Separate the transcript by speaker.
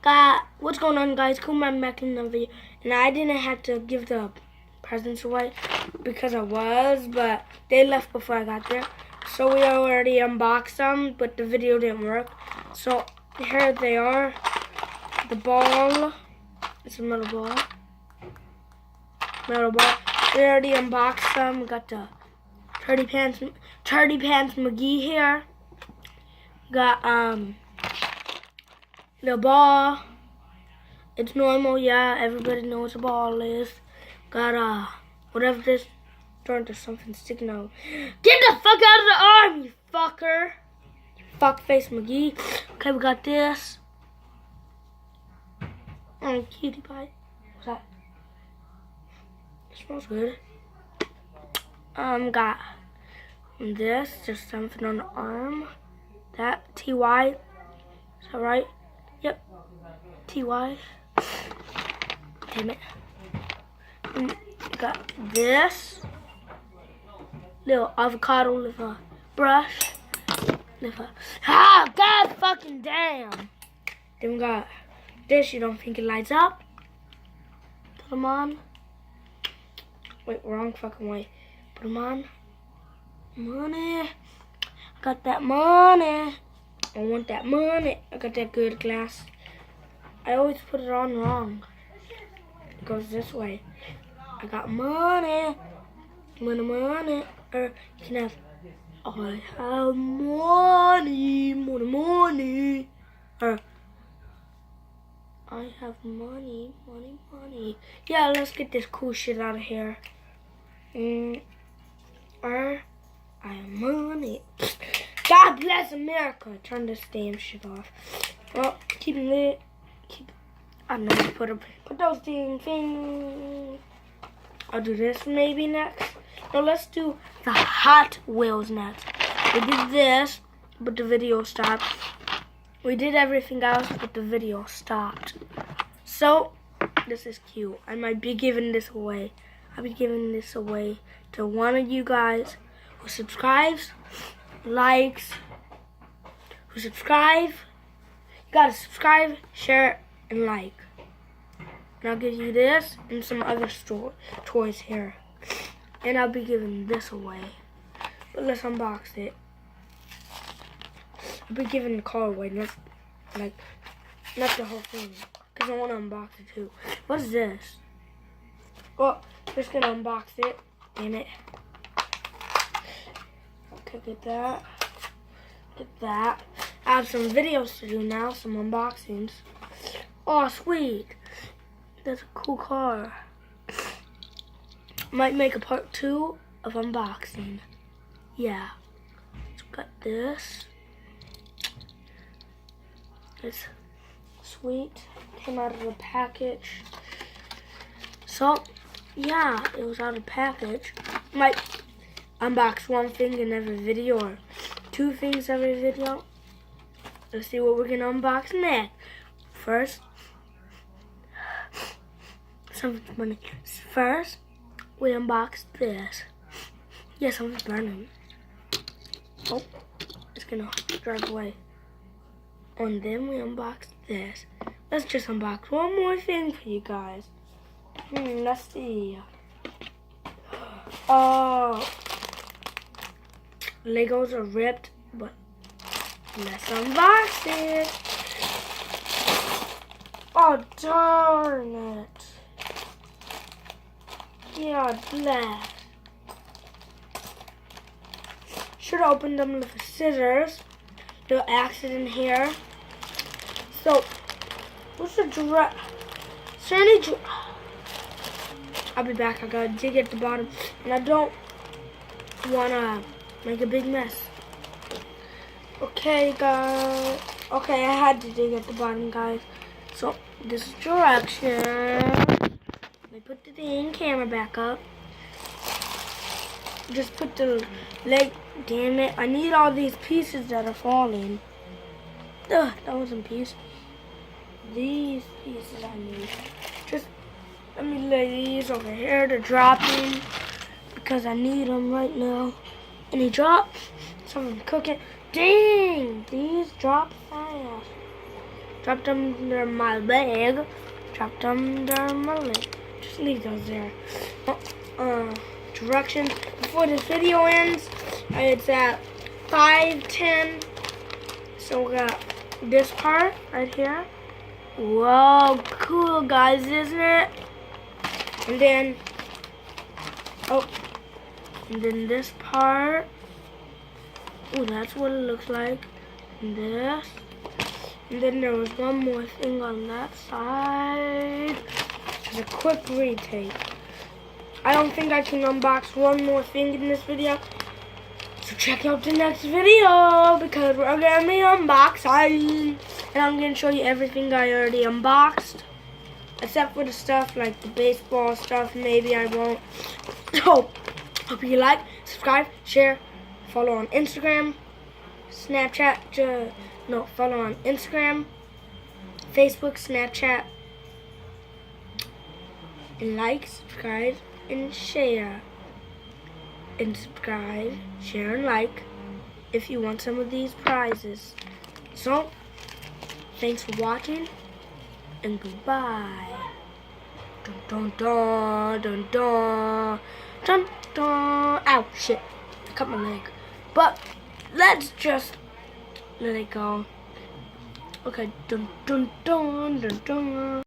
Speaker 1: What's going on, guys? Come back in another video. And I didn't have to give the presents away because I was, but they left before I got there. So we already unboxed them, but the video didn't work. So here they are. The ball. It's a metal ball. Metal ball. We already unboxed them. We got the Charlie Pants McGee here. Got the ball. It's normal, yeah. Everybody knows what a ball is. Got whatever this. There's something sticking out. Get the fuck out of the arm, you fucker! Fuckface McGee. Okay, we got this. Oh, cutie pie. What's that? It smells good. Got this. Just something on the arm. That TY. Is that right? Yep. TY. Damn it. Got this. Little avocado liver brush. God fucking damn. Then we got this. You don't think it lights up? Put them on. Wait, wrong fucking way. Put them on. Money. I got that money. I want that money. I got that good glass. I always put it on wrong. It goes this way. I got money. Money. Or you can have, I have money. Or I have money. Yeah, let's get this cool shit out of here. Or I have money. God bless America. Turn this damn shit off. Well, keep it lit. I don't know. Put those things. I'll do this maybe next. No, let's do the Hot Wheels next. We did this, but the video stopped. We did everything else, but the video stopped. So, this is cute. I might be giving this away. I'll be giving this away to one of you guys who subscribes, likes, who subscribe. You gotta subscribe, share, and like. And I'll give you this and some other toys here. And I'll be giving this away. But let's unbox it. I'll be giving the car away, not the whole thing. Because I want to unbox it too. What is this? Oh, just gonna unbox it. Damn it. Okay, get that. Get that. I have some videos to do now, some unboxings. Oh, sweet. That's a cool car. Might make a part 2 of unboxing. Yeah. So got this. It's sweet. Came out of the package. So, yeah, it was out of the package. Might unbox one thing in every video or 2 things every video. Let's see what we're gonna unbox next. First, something's burning. First, we unbox this. Yeah, something's burning. Oh, it's gonna drive away. And then we unbox this. Let's just unbox one more thing for you guys. Let's see. Oh, Legos are ripped, but let's unbox it. Oh, darn it. Yeah, bless. Should have opened them with the scissors. Little accident here. So, what's the direct? Is there any? I'll be back. I gotta dig at the bottom, and I don't wanna make a big mess. Okay, guys. Okay, I had to dig at the bottom, guys. So this is direction. Let me put the dang camera back up. Just put the leg. Damn it! I need all these pieces that are falling. Ugh, that wasn't piece. These pieces I need. Just let me lay these over here to dropping because I need them right now. Any drop? Someone cooking. Dang! These drop fast. dropped under my leg, dropped under my leg. Just leave those there. Directions before this video ends. It's at 5:10. So we got this part right here. Whoa, cool guys, isn't it? And then, and then this part. Oh, that's what it looks like. And this. And then there was one more thing on that side. Just a quick retake. I don't think I can unbox one more thing in this video. So check out the next video because we're gonna be unboxing. And I'm gonna show you everything I already unboxed. Except for the stuff like the baseball stuff, maybe I won't. So, hope you like, subscribe, share, follow on Instagram, Snapchat, follow on Instagram, Facebook, Snapchat, and like, subscribe, and share. And subscribe, share, and like if you want some of these prizes. So, thanks for watching, and goodbye. Dun dun dun dun dun dun. Ow, shit! I cut my leg. But let's just let it go. Okay, dun dun dun dun dun.